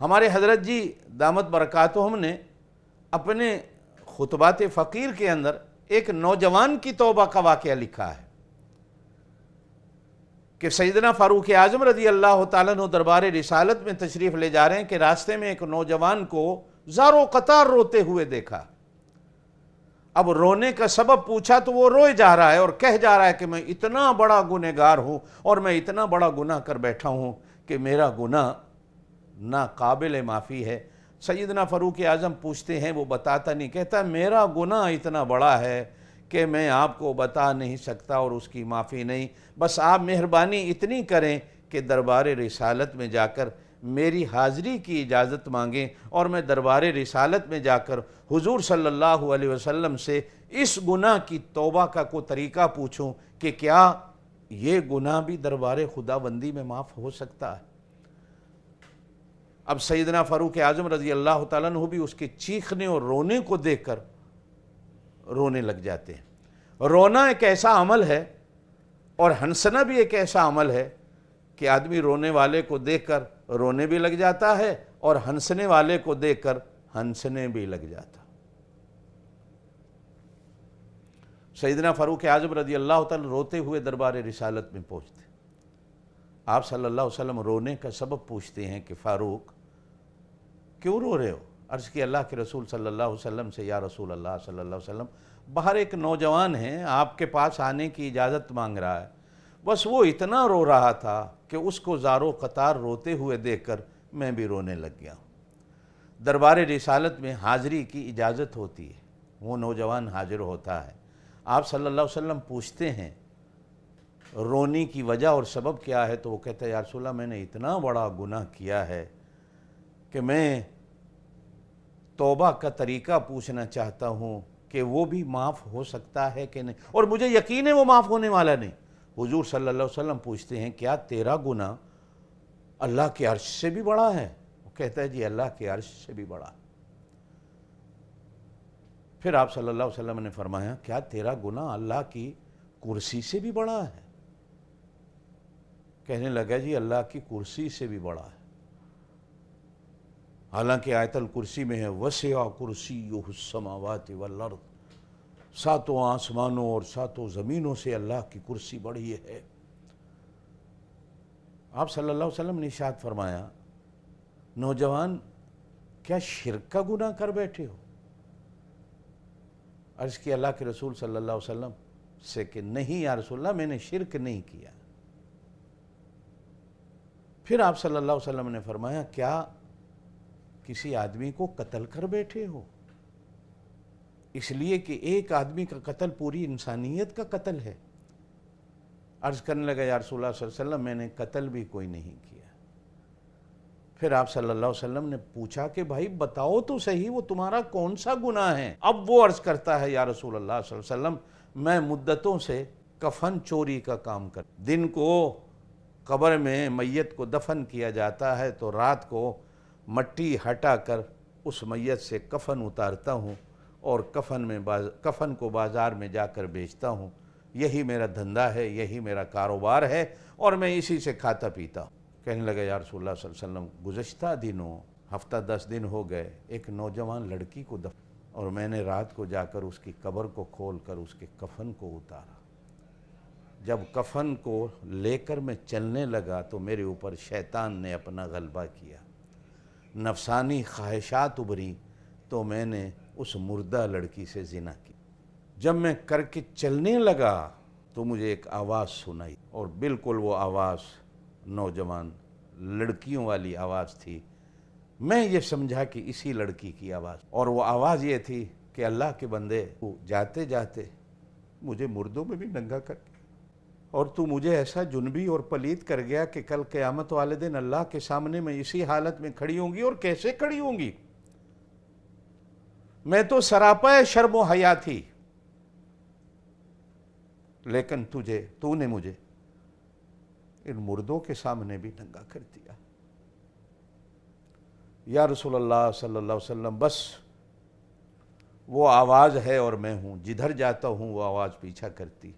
ہمارے حضرت جی دامت برکاتہم نے اپنے خطبات فقیر کے اندر ایک نوجوان کی توبہ کا واقعہ لکھا ہے کہ سیدنا فاروق اعظم رضی اللہ تعالیٰ عنہ دربار رسالت میں تشریف لے جا رہے ہیں کہ راستے میں ایک نوجوان کو زارو قطار روتے ہوئے دیکھا۔ اب رونے کا سبب پوچھا تو وہ روئے جا رہا ہے اور کہہ جا رہا ہے کہ میں اتنا بڑا گنہگار ہوں اور میں اتنا بڑا گناہ کر بیٹھا ہوں کہ میرا گناہ ناقابل معافی ہے۔ سیدنا فاروق اعظم پوچھتے ہیں، وہ بتاتا نہیں، کہتا میرا گناہ اتنا بڑا ہے کہ میں آپ کو بتا نہیں سکتا اور اس کی معافی نہیں، بس آپ مہربانی اتنی کریں کہ دربار رسالت میں جا کر میری حاضری کی اجازت مانگیں اور میں دربار رسالت میں جا کر حضور صلی اللہ علیہ وسلم سے اس گناہ کی توبہ کا کوئی طریقہ پوچھوں کہ کیا یہ گناہ بھی دربار خداوندی میں معاف ہو سکتا ہے۔ اب سیدنا فاروق اعظم رضی اللہ تعالیٰ عنہ بھی اس کے چیخنے اور رونے کو دیکھ کر رونے لگ جاتے ہیں۔ رونا ایک ایسا عمل ہے اور ہنسنا بھی ایک ایسا عمل ہے کہ آدمی رونے والے کو دیکھ کر رونے بھی لگ جاتا ہے اور ہنسنے والے کو دیکھ کر ہنسنے بھی لگ جاتا۔ سیدنا فاروق اعظم رضی اللہ تعالیٰ روتے ہوئے دربار رسالت میں پہنچتے، آپ صلی اللہ علیہ وسلم رونے کا سبب پوچھتے ہیں کہ فاروق کیوں رو رہے ہو؟ عرض کی اللہ کے رسول صلی اللہ علیہ وسلم سے، یا رسول اللہ صلی اللہ علیہ وسلم باہر ایک نوجوان ہے آپ کے پاس آنے کی اجازت مانگ رہا ہے، بس وہ اتنا رو رہا تھا کہ اس کو زارو قطار روتے ہوئے دیکھ کر میں بھی رونے لگ گیا ہوں۔ دربار رسالت میں حاضری کی اجازت ہوتی ہے، وہ نوجوان حاضر ہوتا ہے، آپ صلی اللہ علیہ وسلم پوچھتے ہیں رونے کی وجہ اور سبب کیا ہے، تو وہ کہتا ہے یا رسول اللہ میں نے اتنا بڑا گناہ کیا ہے کہ میں توبہ کا طریقہ پوچھنا چاہتا ہوں کہ وہ بھی معاف ہو سکتا ہے کہ نہیں، اور مجھے یقین ہے وہ معاف ہونے والا نہیں۔ حضور صلی اللہ علیہ وسلم پوچھتے ہیں کیا تیرا گناہ اللہ کے عرش سے بھی بڑا ہے؟ وہ کہتا ہے جی اللہ کے عرش سے بھی بڑا ہے۔ پھر آپ صلی اللہ علیہ وسلم نے فرمایا کیا تیرا گناہ اللہ کی کرسی سے بھی بڑا ہے؟ کہنے لگا جی اللہ کی کرسی سے بھی بڑا ہے، حالانکہ آیت الکرسی میں ہے وسع کرسیہ السماوات والارض، ساتوں آسمانوں اور ساتوں زمینوں سے اللہ کی کرسی بڑی ہے۔ آپ صلی اللہ علیہ وسلم نے ارشاد فرمایا نوجوان کیا شرک کا گناہ کر بیٹھے ہو؟ عرض کی اللہ کے رسول صلی اللہ علیہ وسلم سے کہ نہیں یا رسول اللہ میں نے شرک نہیں کیا۔ پھر آپ صلی اللہ علیہ وسلم نے فرمایا کیا کسی آدمی کو قتل کر بیٹھے ہو؟ اس لیے کہ ایک آدمی کا قتل پوری انسانیت کا قتل ہے۔ عرض کرنے لگا یا رسول اللہ صلی اللہ علیہ وسلم میں نے قتل بھی کوئی نہیں کیا۔ پھر آپ صلی اللہ علیہ وسلم نے پوچھا کہ بھائی بتاؤ تو صحیح وہ تمہارا کون سا گناہ ہے؟ اب وہ عرض کرتا ہے یا رسول اللہ صلی اللہ علیہ وسلم میں مدتوں سے کفن چوری کا کام کرتا، دن کو قبر میں میت کو دفن کیا جاتا ہے تو رات کو مٹی ہٹا کر اس میت سے کفن اتارتا ہوں اور کفن کو بازار میں جا کر بیچتا ہوں، یہی میرا دھندا ہے، یہی میرا کاروبار ہے اور میں اسی سے کھاتا پیتا ہوں۔ کہنے لگا یا رسول اللہ صلی اللہ علیہ وسلم گزشتہ دنوں ہفتہ 10 دن ہو گئے ایک نوجوان لڑکی کو دفن اور میں نے رات کو جا کر اس کی قبر کو کھول کر اس کے کفن کو اتارا، جب کفن کو لے کر میں چلنے لگا تو میرے اوپر شیطان نے اپنا غلبہ کیا، نفسانی خواہشات ابھری تو میں نے اس مردہ لڑکی سے زنا کی۔ جب میں کر کے چلنے لگا تو مجھے ایک آواز سنائی اور بالکل وہ آواز نوجوان لڑکیوں والی آواز تھی۔ میں یہ سمجھا کہ اسی لڑکی کی آواز، اور وہ آواز یہ تھی کہ اللہ کے بندے تو جاتے جاتے مجھے مردوں میں بھی ننگا کر کے اور تو مجھے ایسا جنبی اور پلید کر گیا کہ کل قیامت والے دن اللہ کے سامنے میں اسی حالت میں کھڑی ہوں گی، اور کیسے کھڑی ہوں گی؟ میں تو سراپا شرم و حیا تھی، لیکن تو نے مجھے ان مردوں کے سامنے بھی ننگا کر دیا۔ یا رسول اللہ صلی اللہ علیہ وسلم بس وہ آواز ہے اور میں ہوں، جدھر جاتا ہوں وہ آواز پیچھا کرتی،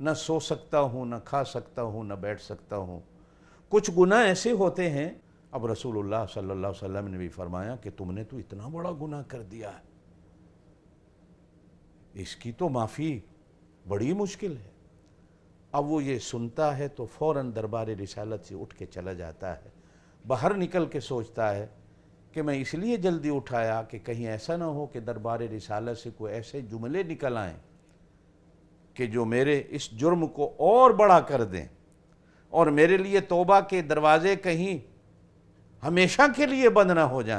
نہ سو سکتا ہوں، نہ کھا سکتا ہوں، نہ بیٹھ سکتا ہوں۔ کچھ گناہ ایسے ہوتے ہیں اب رسول اللہ صلی اللہ علیہ وسلم نے بھی فرمایا کہ تم نے تو اتنا بڑا گناہ کر دیا ہے، اس کی تو معافی بڑی مشکل ہے۔ اب وہ یہ سنتا ہے تو فوراً دربار رسالت سے اٹھ کے چلا جاتا ہے، باہر نکل کے سوچتا ہے کہ میں اس لیے جلدی اٹھایا کہ کہیں ایسا نہ ہو کہ دربار رسالت سے کوئی ایسے جملے نکل آئیں کہ جو میرے اس جرم کو اور بڑا کر دیں اور میرے لیے توبہ کے دروازے کہیں ہمیشہ کے لیے بند نہ ہو جائیں۔